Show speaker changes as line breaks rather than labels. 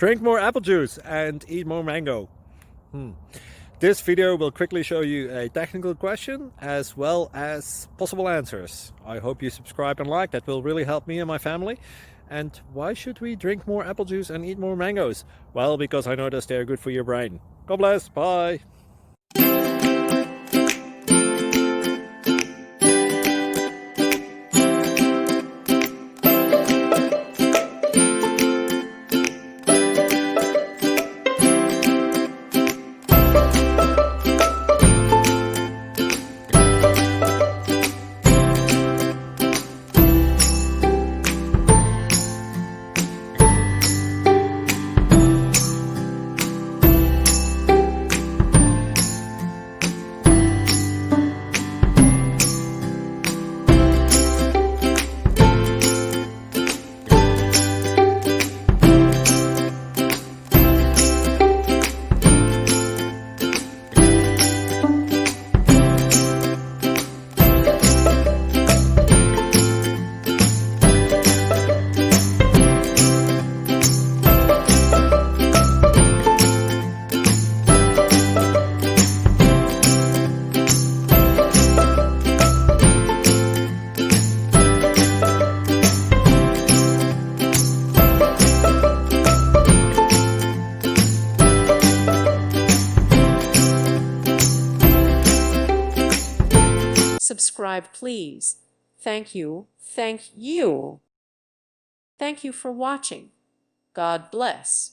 Drink more apple juice and eat more mango. This video will quickly show you a technical question as well as possible answers. I hope you subscribe and like, that will really help me and my family. And why should we drink more apple juice and eat more mangoes? Well, because I noticed they're good for your brain. God bless, bye!
Subscribe, please. Thank you. Thank you. Thank you for watching. God bless.